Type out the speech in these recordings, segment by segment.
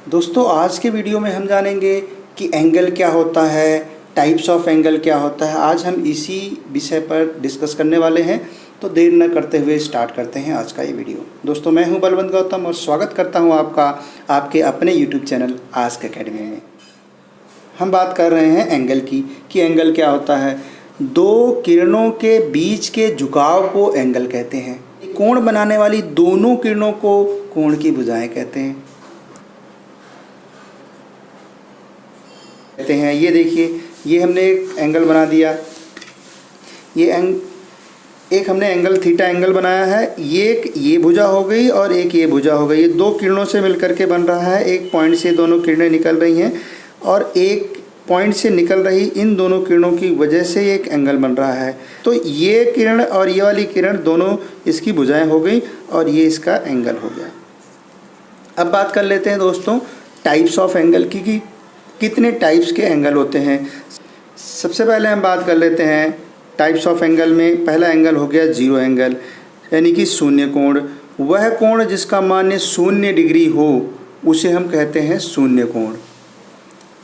दोस्तों आज के वीडियो में हम जानेंगे कि एंगल क्या होता है, टाइप्स ऑफ एंगल क्या होता है। आज हम इसी विषय पर डिस्कस करने वाले हैं, तो देर न करते हुए स्टार्ट करते हैं आज का ये वीडियो। दोस्तों मैं हूं बलवंत गौतम और स्वागत करता हूं आपका आपके अपने यूट्यूब चैनल आस्क एकेडमी में। हम बात कर रहे हैं एंगल की कि एंगल क्या होता है। दो किरणों के बीच के झुकाव को एंगल कहते हैं। कोण बनाने वाली दोनों किरणों को कोण की भुजाएं कहते हैं। ये देखिए, ये हमने एक एंगल बना दिया। एक हमने एंगल थीटा एंगल बनाया है। ये भुजा हो गई और एक ये भुजा हो गई। ये दो किरणों से मिलकर के बन रहा है। एक पॉइंट से दोनों किरणें निकल रही हैं और एक पॉइंट से निकल रही इन दोनों किरणों की वजह से एक एंगल बन रहा है। तो ये किरण और ये वाली किरण दोनों इसकी भुजाएं हो गई और ये इसका एंगल हो गया। अब बात कर लेते हैं दोस्तों टाइप्स ऑफ एंगल की कि कितने टाइप्स के एंगल होते हैं। सबसे पहले हम बात कर लेते हैं टाइप्स ऑफ एंगल में। पहला एंगल हो गया जीरो एंगल, यानी कि शून्य कोण। वह कोण जिसका मान 0 डिग्री हो उसे हम कहते हैं शून्य कोण।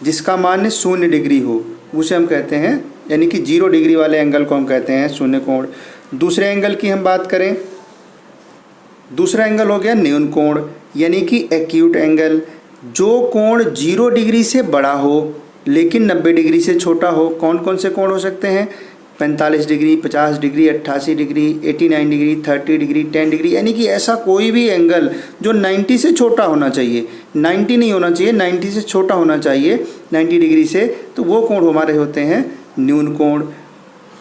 जिसका मान 0 डिग्री हो उसे हम कहते हैं, यानी कि 0 डिग्री वाले एंगल को हम कहते हैं शून्य कोण। दूसरे एंगल की हम बात करें, दूसरा एंगल हो गया न्यून कोण, यानी कि एक्यूट एंगल। जो कोण 0 डिग्री से बड़ा हो लेकिन 90 डिग्री से छोटा हो। कौन कौन से कोण हो सकते हैं? 45 degree, 50 degree, 88 degree, 89 degree, 30 degree, 10 degree, यानी कि ऐसा कोई भी एंगल जो 90 से छोटा होना चाहिए। 90 नहीं होना चाहिए, 90 से छोटा होना चाहिए 90 डिग्री से, तो वो कोण हमारे होते हैं न्यून कोण।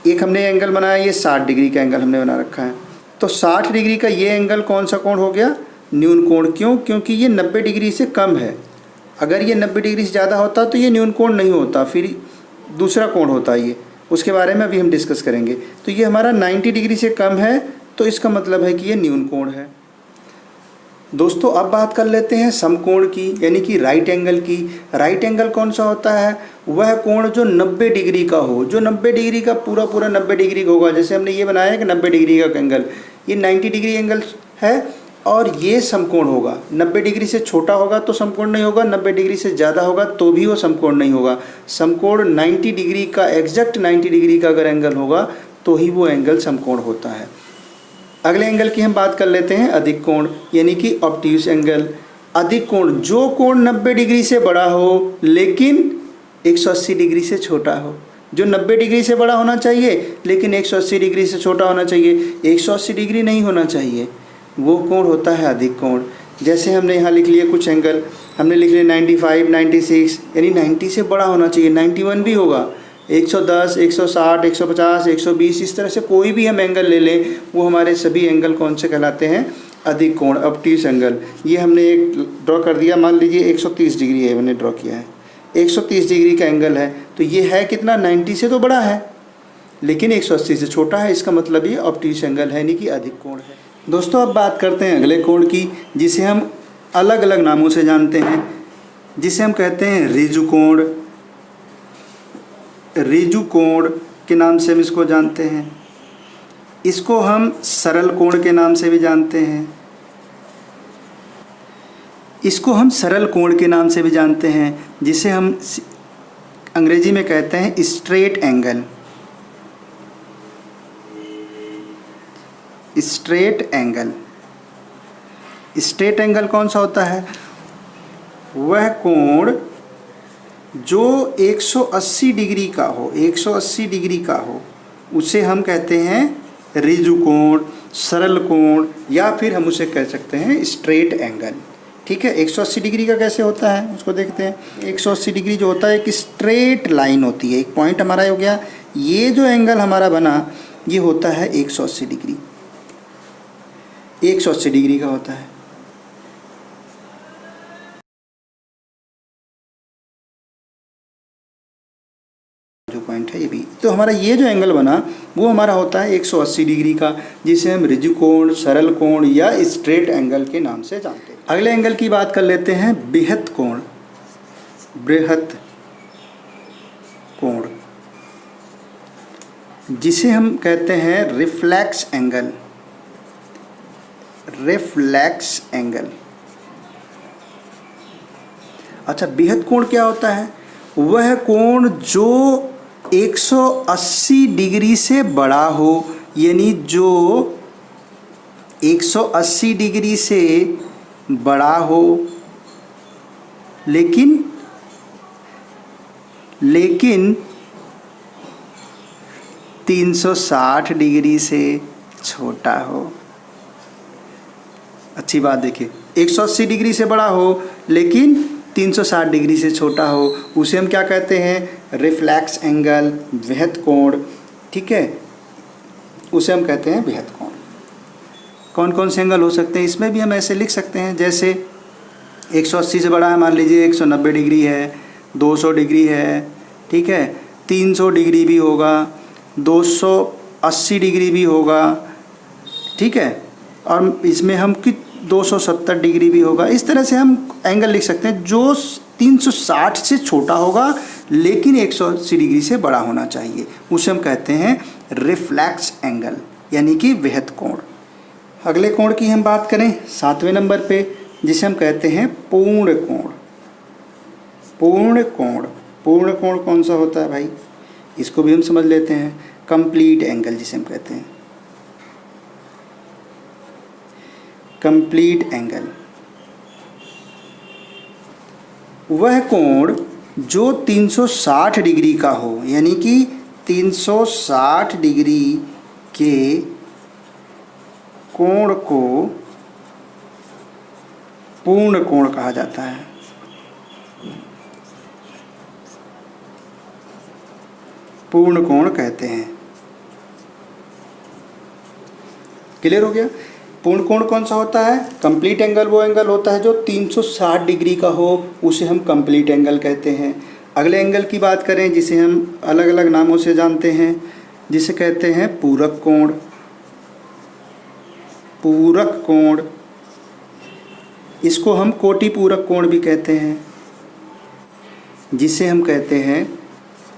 एक हमने एंगल बनाया, ये 60 डिग्री का एंगल हमने बना रखा है। तो 60 डिग्री का ये एंगल कौन सा कोण हो गया? न्यून कोण। क्यों? क्योंकि ये 90 डिग्री से कम है। अगर ये 90 डिग्री से ज़्यादा होता तो ये न्यून कोण नहीं होता, फिर दूसरा कोण होता ये। उसके बारे में अभी हम डिस्कस करेंगे। तो ये हमारा 90 डिग्री से कम है, तो इसका मतलब है कि ये न्यून कोण है। दोस्तों अब बात कर लेते हैं समकोण की, यानी कि राइट एंगल की। राइट एंगल कौन सा होता है? वह कोण जो 90 डिग्री का हो, जो 90 डिग्री का पूरा 90 डिग्री का होगा। जैसे हमने ये बनाया है कि 90 डिग्री का एंगल, ये 90 डिग्री एंगल है और ये समकोण होगा। 90 डिग्री से छोटा होगा तो समकोण नहीं होगा, 90 डिग्री से ज़्यादा होगा तो भी वो समकोण नहीं होगा। समकोण 90 डिग्री का, एग्जैक्ट 90 डिग्री का अगर एंगल होगा तो ही वो एंगल समकोण होता है। अगले एंगल की हम बात कर लेते हैं अधिक कोण, यानी कि ऑब्ट्यूस एंगल। अधिक कोण, जो कोण 90 डिग्री से बड़ा हो लेकिन 180 डिग्री से छोटा हो। जो 90 डिग्री से बड़ा होना चाहिए लेकिन 180 डिग्री से छोटा होना चाहिए। 180 डिग्री नहीं होना चाहिए, वो कोण होता है अधिक कोण। जैसे हमने यहाँ लिख लिया कुछ एंगल, हमने लिख लिया 95, 96, यानी 90 से बड़ा होना चाहिए। 91 भी होगा, 110, 160, 150, 120, इस तरह से कोई भी हम एंगल ले लें, वो हमारे सभी एंगल कौन से कहलाते हैं? अधिक कोण, ऑब्ट्यूस एंगल। ये हमने एक ड्रॉ कर दिया, मान लीजिए 130 डिग्री है, मैंने ड्रॉ किया है। 130 डिग्री का एंगल है, तो ये है कितना? 90 से तो बड़ा है लेकिन 180 से छोटा है। इसका मतलब ये ऑब्ट्यूस एंगल है, यानी कि अधिक कोण है। दोस्तों अब बात करते हैं अगले कोण की, जिसे हम अलग अलग नामों से जानते हैं। जिसे हम कहते हैं रिजु कोण। रिजु कोण के नाम से हम इसको जानते हैं। इसको हम सरल कोण के नाम से भी जानते हैं। इसको हम सरल कोण के नाम से भी जानते हैं, जिसे हम अंग्रेजी में कहते हैं straight angle. Straight angle. Straight angle कौन सा होता है? वह कोण जो 180 डिग्री का हो, 180 डिग्री का हो, उसे हम कहते हैं रिजु कोण, सरल कोण, या फिर हम उसे कह सकते हैं स्ट्रेट एंगल। ठीक है, 180 डिग्री का कैसे होता है उसको देखते हैं। 180 डिग्री जो होता है एक स्ट्रेट लाइन होती है। एक पॉइंट हमारा हो गया, ये जो एंगल हमारा बना ये होता है 180 डिग्री। 180 डिग्री का होता है। जो पॉइंट है ये भी, तो हमारा ये जो एंगल बना वो हमारा होता है 180 डिग्री का, जिसे हम रिजु कोण, सरल कोण या स्ट्रेट एंगल के नाम से जानते हैं। अगले एंगल की बात कर लेते हैं बृहत कोण। बृहत कोण, जिसे हम कहते हैं रिफ्लेक्स एंगल। Reflex angle. अच्छा, बेहद कोण क्या होता है? वह कोण जो 180 डिग्री से बड़ा हो, यानी जो 180 डिग्री से बड़ा हो लेकिन 360 डिग्री से छोटा हो। अच्छी बात देखिए, 180 डिग्री से बड़ा हो लेकिन 360 डिग्री से छोटा हो, उसे हम क्या कहते हैं? रिफ्लेक्स एंगल, बेहद कोण। ठीक है, उसे हम कहते हैं बेहद कोण। कौन कौन से एंगल हो सकते हैं? इसमें भी हम ऐसे लिख सकते हैं, जैसे 180 से बड़ा है, मान लीजिए 190 डिग्री है, 200 डिग्री है, ठीक है, 300 डिग्री भी होगा, 280 डिग्री भी होगा, ठीक है, और इसमें हम 270 डिग्री भी होगा। इस तरह से हम एंगल लिख सकते हैं जो 360 से छोटा होगा लेकिन 180 डिग्री से बड़ा होना चाहिए, उसे हम कहते हैं रिफ्लेक्स एंगल, यानी कि बेहद कोण। अगले कोण की हम बात करें 7वें नंबर पे, जिसे हम कहते हैं पूर्ण कोण। पूर्ण कोण, पूर्ण कोण कौन सा होता है भाई? इसको भी हम समझ लेते हैं, कंप्लीट एंगल जिसे हम कहते हैं, कंप्लीट एंगल। वह कोण जो 360 डिग्री का हो, यानी कि 360 डिग्री के कोण को पूर्ण कोण कहा जाता है। पूर्ण कोण कहते हैं। क्लियर हो गया? पूर्ण कोण कौन सा होता है? कंप्लीट एंगल वो एंगल होता है जो 360 डिग्री का हो, उसे हम कंप्लीट एंगल कहते हैं। अगले एंगल की बात करें जिसे हम अलग अलग नामों से जानते हैं, जिसे कहते हैं पूरक कोण। पूरक कोण, इसको हम कोटि पूरक कोण भी कहते हैं, जिसे हम कहते हैं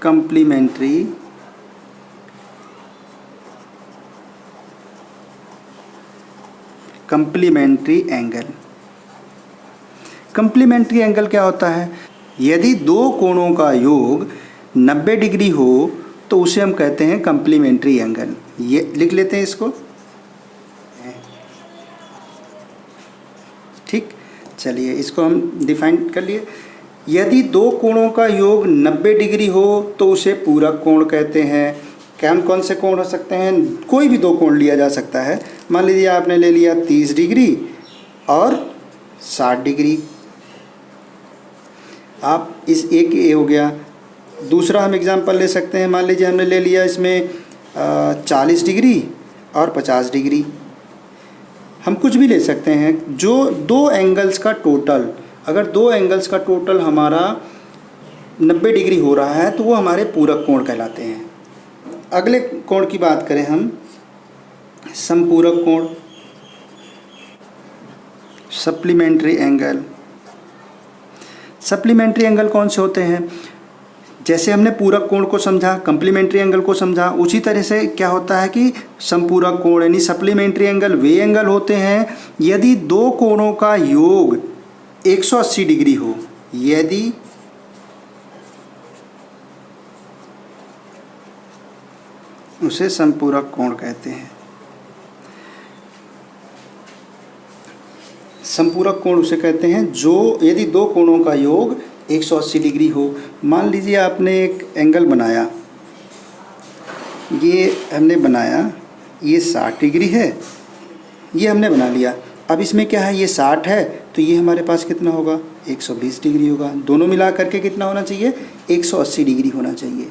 कम्प्लीमेंट्री एंगल। कम्प्लीमेंट्री एंगल क्या होता है? यदि दो कोणों का योग 90 डिग्री हो तो उसे हम कहते हैं कम्प्लीमेंट्री एंगल। ये लिख लेते हैं इसको, ठीक। चलिए इसको हम डिफाइन कर लिए। यदि दो कोणों का योग 90 डिग्री हो तो उसे पूरक कोण कहते हैं। कौन से कोण हो सकते हैं? कोई भी दो कोण लिया जा सकता है। मान लीजिए आपने ले लिया 30 डिग्री और 60 डिग्री, आप इस एक ये हो गया। दूसरा हम एग्जांपल ले सकते हैं, मान लीजिए हमने ले लिया इसमें 40 डिग्री और 50 डिग्री। हम कुछ भी ले सकते हैं जो दो एंगल्स का टोटल, अगर दो एंगल्स का टोटल हमारा 90 डिग्री हो रहा है तो वो हमारे पूरक कोण कहलाते हैं। अगले कोण की बात करें हम, समपूरक कोण, सप्लीमेंट्री एंगल। सप्लीमेंट्री एंगल कौन से होते हैं? जैसे हमने पूरक कोण को समझा, कम्प्लीमेंट्री एंगल को समझा, उसी तरह से क्या होता है कि समपूरक कोण यानी सप्लीमेंट्री एंगल वे एंगल होते हैं यदि दो कोणों का योग 180 डिग्री हो। यदि उसे समपूरक कोण कहते हैं। समपूरक कोण उसे कहते हैं जो यदि दो कोणों का योग 180 डिग्री हो। मान लीजिए आपने एक एंगल बनाया, ये हमने बनाया, ये 60 डिग्री है, ये हमने बना लिया। अब इसमें क्या है, ये 60 है तो ये हमारे पास कितना होगा? 120 डिग्री होगा। दोनों मिला करके कितना होना चाहिए? 180 डिग्री होना चाहिए।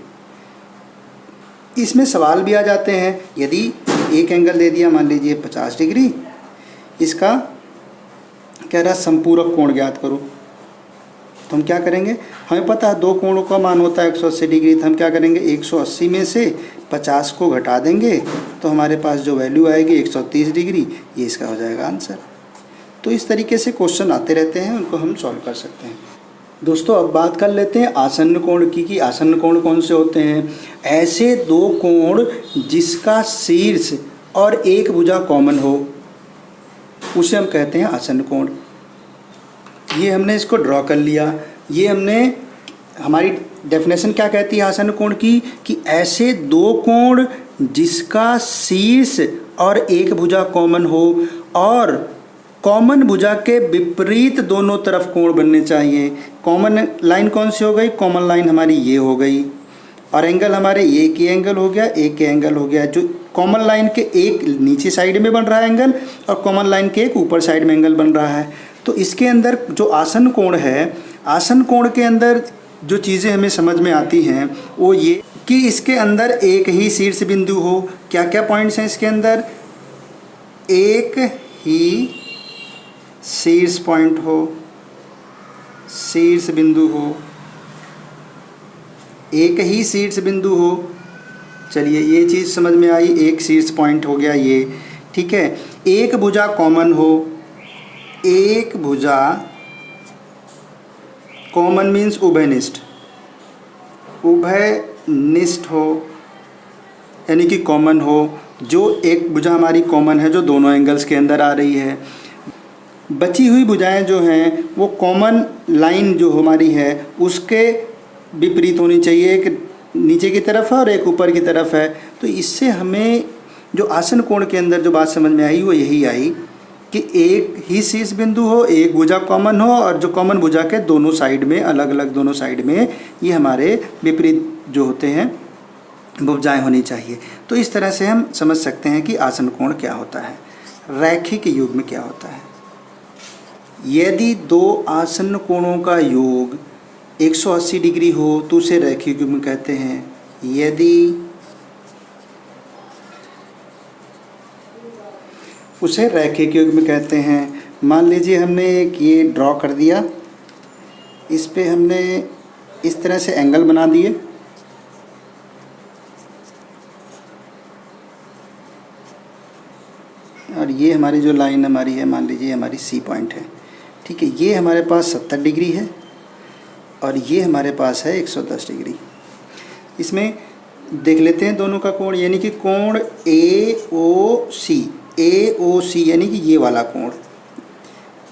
इसमें सवाल भी आ जाते हैं, यदि एक एंगल दे दिया मान लीजिए 50 डिग्री, इसका कह रहा समपूरक कोण ज्ञात करो, तो हम क्या करेंगे? हमें पता है दो कोणों का मान होता है 180 डिग्री, तो हम क्या करेंगे? 180 में से 50 को घटा देंगे तो हमारे पास जो वैल्यू आएगी 130 डिग्री, ये इसका हो जाएगा आंसर। तो इस तरीके से क्वेश्चन आते रहते हैं, उनको हम सॉल्व कर सकते हैं। दोस्तों अब बात कर लेते हैं आसन्न कोण की कि आसन्न कोण कौन से होते हैं। ऐसे दो कोण जिसका शीर्ष और एक भुजा कॉमन हो, उसे हम कहते हैं आसन्न कोण। ये हमने इसको ड्रॉ कर लिया। ये हमने हमारी डेफिनेशन क्या कहती है आसन कोण की, कि ऐसे दो कोण जिसका शीर्ष और एक भुजा कॉमन हो और कॉमन भुजा के विपरीत दोनों तरफ कोण बनने चाहिए। कॉमन लाइन कौन सी हो गई, कॉमन लाइन हमारी ये हो गई, और एंगल हमारे एक ही एंगल हो गया, एक ही एंगल हो गया। जो कॉमन लाइन के एक नीचे साइड में बन रहा है एंगल और कॉमन लाइन के एक ऊपर साइड में एंगल बन रहा है। तो इसके अंदर जो आसन कोण है, आसन कोण के अंदर जो चीज़ें हमें समझ में आती हैं वो ये कि इसके अंदर एक ही शीर्ष बिंदु हो। क्या क्या पॉइंट्स हैं इसके अंदर, एक ही शीर्ष पॉइंट हो, शीर्ष बिंदु हो, एक ही शीर्ष बिंदु हो। चलिए ये चीज़ समझ में आई, एक शीर्ष पॉइंट हो गया ये, ठीक है। एक भुजा कॉमन हो, एक भुजा कॉमन मीन्स उभयनिष्ठ, उभयनिष्ठ हो यानी कि कॉमन हो। जो एक भुजा हमारी कॉमन है जो दोनों एंगल्स के अंदर आ रही है। बची हुई भुजाएं जो हैं वो कॉमन लाइन जो हमारी है उसके विपरीत होनी चाहिए, एक नीचे की तरफ है और एक ऊपर की तरफ है। तो इससे हमें जो आसन कोण के अंदर जो बात समझ में आई वो यही आई कि एक ही शीर्ष बिंदु हो, एक भुजा कॉमन हो और जो कॉमन भुजा के दोनों साइड में, अलग अलग दोनों साइड में ये हमारे विपरीत जो होते हैं भुजाएं होनी चाहिए। तो इस तरह से हम समझ सकते हैं कि आसन कोण क्या होता है, रैखिक युग्म क्या होता है। यदि दो आसन कोणों का योग 180 डिग्री हो तो उसे रैखिक युग्म कहते हैं। यदि उसे रैखिक युग्म कहते हैं। मान लीजिए हमने एक ये ड्रॉ कर दिया, इस पे हमने इस तरह से एंगल बना दिए, और ये हमारी जो लाइन हमारी है मान लीजिए हमारी सी पॉइंट है, ठीक है। ये हमारे पास 70 डिग्री है और ये हमारे पास है 110 डिग्री। इसमें देख लेते हैं दोनों का कोण, यानी कि कोण AOC, AOC यानी कि ये वाला कोण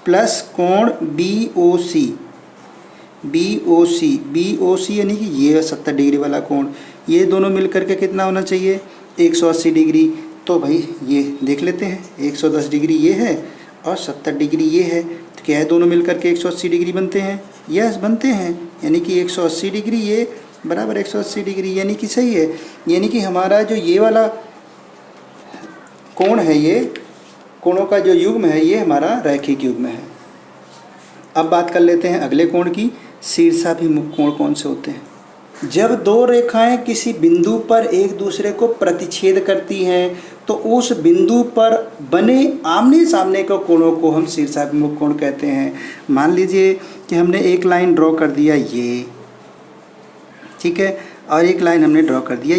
प्लस कोण BOC, BOC, BOC यानी कि ये 70 डिग्री वाला कोण, ये दोनों मिलकर के कितना होना चाहिए 180 डिग्री। तो भाई ये देख लेते हैं, 110 डिग्री ये है और 70 डिग्री ये है, तो क्या है दोनों मिलकर के 180 डिग्री बनते हैं। यस बनते हैं, यानी कि 180 डिग्री ये बराबर 180 डिग्री, यानी कि सही है। यानी कि हमारा जो ये वाला कोण है, ये कोणों का जो युग्म है ये हमारा रैखिक युग्म है। अब बात कर लेते हैं अगले कोण की, शीर्षाभिमुख कोण कौन से होते हैं। जब दो रेखाएं किसी बिंदु पर एक दूसरे को प्रतिच्छेद करती हैं तो उस बिंदु पर बने आमने सामने के कोणों को हम शीर्षाभिमुख कोण कहते हैं। मान लीजिए कि हमने एक लाइन ड्रॉ कर दिया ये, ठीक है, और एक लाइन हमने ड्रॉ कर दिया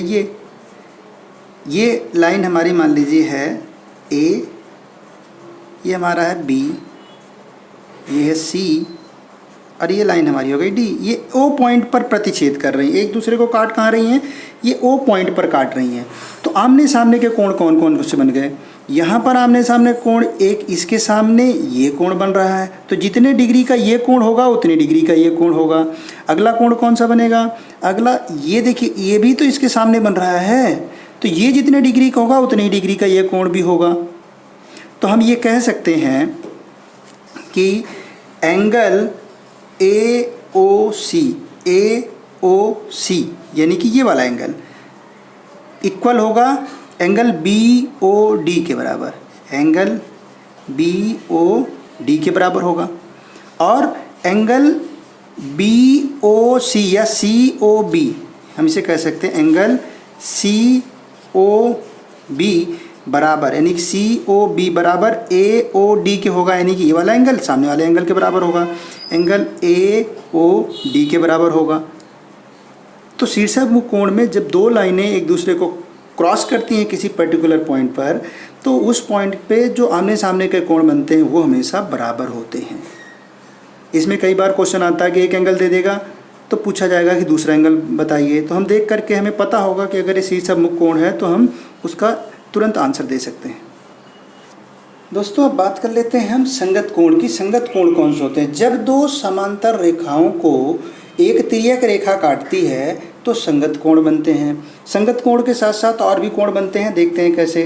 ये लाइन हमारी मान लीजिए है A, ये हमारा है B, ये है C और ये लाइन हमारी हो गई D। ये O पॉइंट पर प्रतिच्छेद कर रही हैं, एक दूसरे को काट कहाँ रही हैं, ये O पॉइंट पर काट रही हैं। तो आमने सामने के कोण कौन कौन से बन गए, यहाँ पर आमने सामने कोण, एक इसके सामने ये कोण बन रहा है, तो जितने डिग्री का ये कोण होगा उतने डिग्री का ये कोण होगा। अगला कोण कौन सा बनेगा, अगला ये देखिए, ये भी तो इसके सामने बन रहा है, तो ये जितने डिग्री का होगा उतनी डिग्री का ये कोण भी होगा। तो हम ये कह सकते हैं कि एंगल AOC, AOC यानी कि ये वाला एंगल इक्वल होगा एंगल BOD के बराबर, एंगल BOD के बराबर होगा। और एंगल BOC या COB, हम इसे कह सकते हैं एंगल COB बराबर, यानी कि COB बराबर AOD के होगा, यानी कि ये वाला एंगल सामने वाले एंगल के बराबर होगा, एंगल AOD के बराबर होगा। तो शीर्षाभिमुख कोण में जब दो लाइनें एक दूसरे को क्रॉस करती हैं किसी पर्टिकुलर पॉइंट पर, तो उस पॉइंट पे जो आमने सामने के कोण बनते हैं वो हमेशा बराबर होते हैं। इसमें कई बार क्वेश्चन आता है कि एक एंगल दे देगा तो पूछा जाएगा कि दूसरा एंगल बताइए, तो हम देख करके हमें पता होगा कि अगर ये शीर्षाभिमुख कोण है तो हम उसका तुरंत आंसर दे सकते हैं। दोस्तों अब बात कर लेते हैं हम संगत कोण की। संगत कोण कौन से होते हैं? जब दो समांतर रेखाओं को एक तिर्यक रेखा काटती है तो संगत कोण बनते हैं। संगत कोण के साथ साथ और भी कोण बनते हैं, देखते हैं कैसे।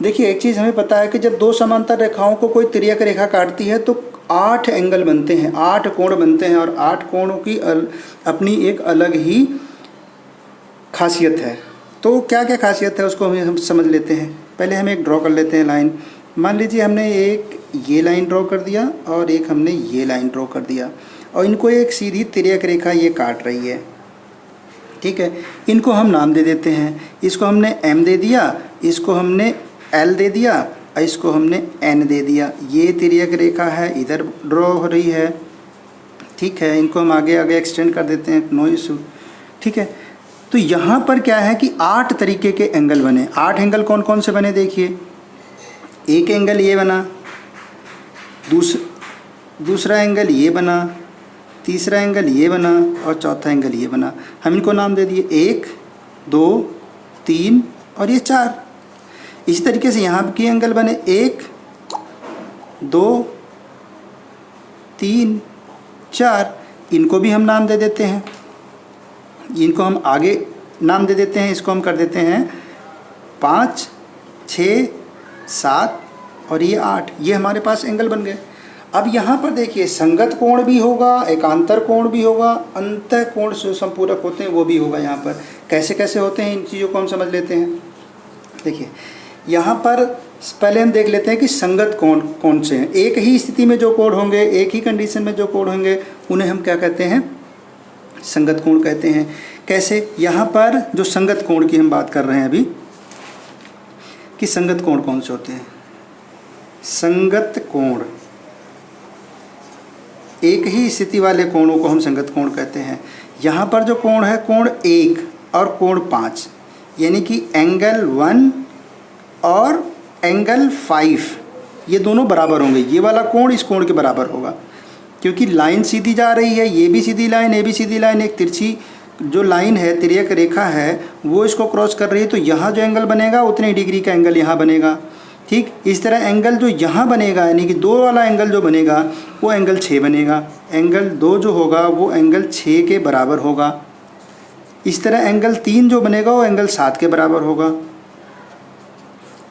देखिए एक चीज़ हमें पता है कि जब दो समांतर रेखाओं को कोई तिर्यक रेखा काटती है तो 8 एंगल बनते हैं, 8 कोण बनते हैं, और 8 कोणों की अपनी एक अलग ही खासियत है। तो क्या क्या खासियत है उसको हम समझ लेते हैं। पहले हम एक ड्रॉ कर लेते हैं लाइन। मान लीजिए हमने एक ये लाइन ड्रॉ कर दिया और एक हमने ये लाइन ड्रॉ कर दिया, और इनको एक सीधी तिर्यक रेखा ये काट रही है, ठीक है। इनको हम नाम दे देते हैं। इसको हमने M दे दिया, इसको हमने L दे दिया, और इसको हमने N दे दिया। ये तिर्यक रेखा है, इधर ड्रॉ हो रही है, ठीक है। इनको हम आगे आगे एक्सटेंड कर देते हैं, नो इशू, ठीक है। तो यहाँ पर क्या है कि 8 तरीके के एंगल बने। 8 एंगल कौन कौन से बने देखिए। एक एंगल ये बना, दूसरा एंगल ये बना, तीसरा एंगल ये बना, और चौथा एंगल ये बना। हम इनको नाम दे दिए 1, 2, 3 और ये 4। इसी तरीके से यहाँ के एंगल बने 1, 2, 3, 4। इनको भी हम नाम दे देते हैं। इनको हम आगे नाम दे देते हैं। इसको हम कर देते हैं 5, 6, 7 और ये 8। ये हमारे पास एंगल बन गए। अब यहाँ पर देखिए संगत कोण भी होगा, एकांतर कोण भी होगा, अंतः कोण जो संपूरक होते हैं वो भी होगा। यहाँ पर कैसे कैसे होते हैं इन चीज़ों को हम समझ लेते हैं। देखिए यहाँ पर पहले हम देख लेते हैं कि संगत कोण कौन से हैं। एक ही स्थिति में जो कोण होंगे, एक ही कंडीशन में जो कोण होंगे, उन्हें हम क्या कहते हैं? संगत कोण कहते हैं। कैसे? यहाँ पर जो संगत कोण की हम बात कर रहे हैं अभी, कि संगत कोण कौन से होते हैं। संगत कोण, एक ही स्थिति वाले कोणों को हम संगत कोण कहते हैं। यहाँ पर जो कोण है, कोण 1 और कोण 5, यानी कि एंगल 1 और एंगल 5, ये दोनों बराबर होंगे। ये वाला कोण इस कोण के बराबर होगा, क्योंकि लाइन सीधी जा रही है, ये भी सीधी लाइन, ये भी सीधी लाइन, एक तिरछी जो लाइन है, तिर्यक रेखा है, वो इसको क्रॉस कर रही है। तो यहाँ जो एंगल बनेगा उतने डिग्री का एंगल यहाँ बनेगा, ठीक। इस तरह एंगल जो यहाँ बनेगा, यानी कि 2 वाला एंगल जो बनेगा वो एंगल 6 बनेगा। एंगल 2 जो होगा वो एंगल 6 के बराबर होगा। इस तरह एंगल 3 जो बनेगा वो एंगल 7 के बराबर होगा,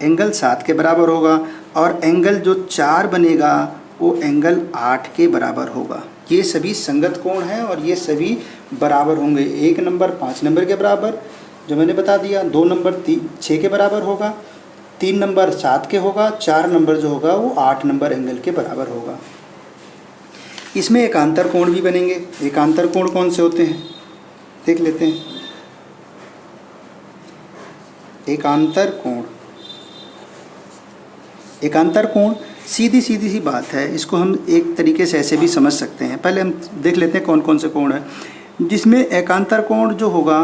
एंगल 7 के बराबर होगा। और एंगल जो 4 बनेगा वो एंगल 8 के बराबर होगा। ये सभी संगत कोण हैं और ये सभी बराबर होंगे। 1 नंबर 5 नंबर के बराबर जो मैंने बता दिया, 2 नंबर 6 के बराबर होगा, 3 नंबर 7 के होगा, 4 नंबर जो होगा वो 8 नंबर एंगल के बराबर होगा। इसमें एकांतर कोण भी बनेंगे। एकांतर कोण कौन से होते हैं देख लेते हैं। एकांतर कोण, एकांतर कोण सीधी सीधी सी बात है। इसको हम एक तरीके से ऐसे भी समझ सकते हैं। पहले हम देख लेते हैं कौन कौन से कोण है। जिसमें एकांतर कोण जो होगा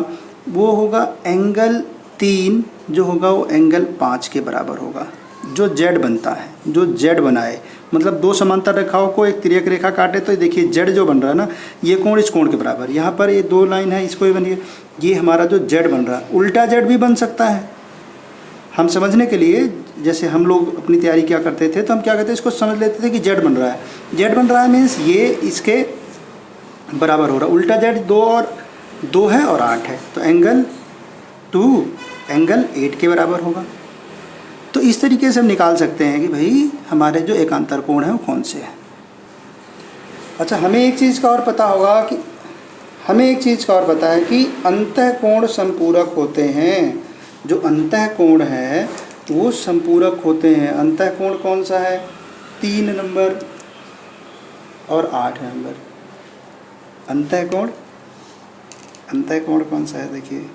वो होगा एंगल 3 जो होगा वो एंगल 5 के बराबर होगा। जो जेड बनता है, जो जेड बनाए, मतलब 2 समांतर रेखाओं को एक तिर्यक रेखा काटे तो देखिए जेड जो बन रहा है ना, ये कोण इस कोण के बराबर। यहाँ पर ये 2 लाइन है, इसको ही बनिए, ये हमारा जो जेड बन रहा है। उल्टा जेड भी बन सकता है। हम समझने के लिए, जैसे हम लोग अपनी तैयारी क्या करते थे तो हम क्या करते थे, इसको समझ लेते थे कि जेड बन रहा है। जेड बन रहा है मीन्स ये इसके बराबर हो रहा है। उल्टा जेड 2 है और 8 है, तो एंगल 2 एंगल 8 के बराबर होगा। तो इस तरीके से हम निकाल सकते हैं कि भाई हमारे जो एकांतर कोण है वो कौन से हैं। अच्छा, हमें एक चीज़ का और पता होगा कि अंतः कोण संपूरक होते हैं। जो अंतः कोण है वो संपूरक होते हैं। अंतः कोण कौन सा है? 3 नंबर और 8 नंबर। अंतः कोण कौन सा है देखिए,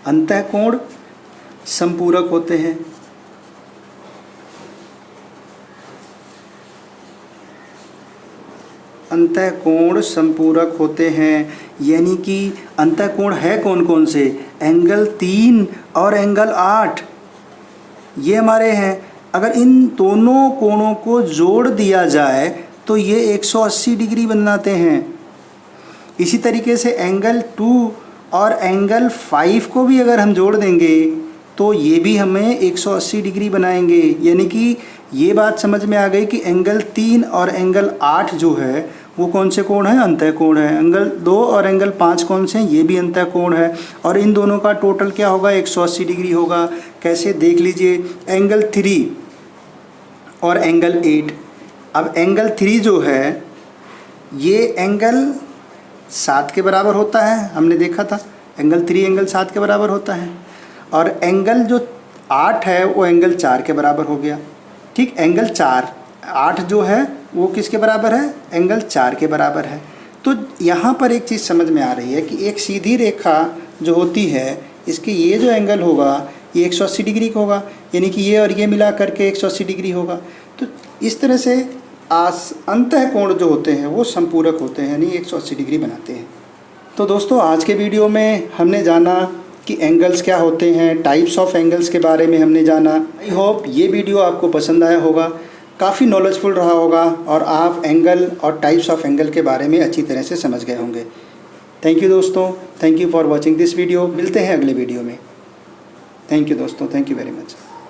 अंतः कोण संपूरक होते हैं। अंतः कोण संपूरक होते हैं, यानी कि अंतः कोण है कौन कौन से? एंगल 3 और एंगल 8 ये हमारे हैं। अगर इन दोनों कोणों को जोड़ दिया जाए तो ये 180 डिग्री बनाते हैं। इसी तरीके से एंगल 2 और एंगल 5 को भी अगर हम जोड़ देंगे तो ये भी हमें 180 डिग्री बनाएंगे। यानी कि ये बात समझ में आ गई कि एंगल 3 और एंगल 8 जो है वो कौन से कोण है, अंतः कोण है। एंगल 2 और एंगल 5 कौन से हैं, ये भी अंतः कोण है। और इन दोनों का टोटल क्या होगा, 180 डिग्री होगा। कैसे, देख लीजिए, एंगल 3 और एंगल 8। अब एंगल 3 जो है ये एंगल 7 के बराबर होता है, हमने देखा था एंगल 3 एंगल 7 के बराबर होता है। और एंगल जो 8 है वो एंगल 4 के बराबर हो गया। ठीक, एंगल 8 जो है वो किसके बराबर है, एंगल 4 के बराबर है। तो यहाँ पर एक चीज़ समझ में आ रही है कि एक सीधी रेखा जो होती है इसकी ये जो एंगल होगा ये 180 डिग्री का होगा। यानी कि ये और ये मिला करके 180 डिग्री होगा। तो इस तरह से अंतः कोण जो होते हैं वो संपूरक होते हैं, यानी 180 डिग्री बनाते हैं। तो दोस्तों आज के वीडियो में हमने जाना कि एंगल्स क्या होते हैं, टाइप्स ऑफ एंगल्स के बारे में हमने जाना। आई होप ये वीडियो आपको पसंद आया होगा, काफ़ी नॉलेजफुल रहा होगा और आप एंगल और टाइप्स ऑफ एंगल के बारे में अच्छी तरह से समझ गए होंगे। थैंक यू दोस्तों, thank you for watching this video. मिलते हैं अगले वीडियो में। थैंक यू दोस्तों, थैंक यू वेरी मच।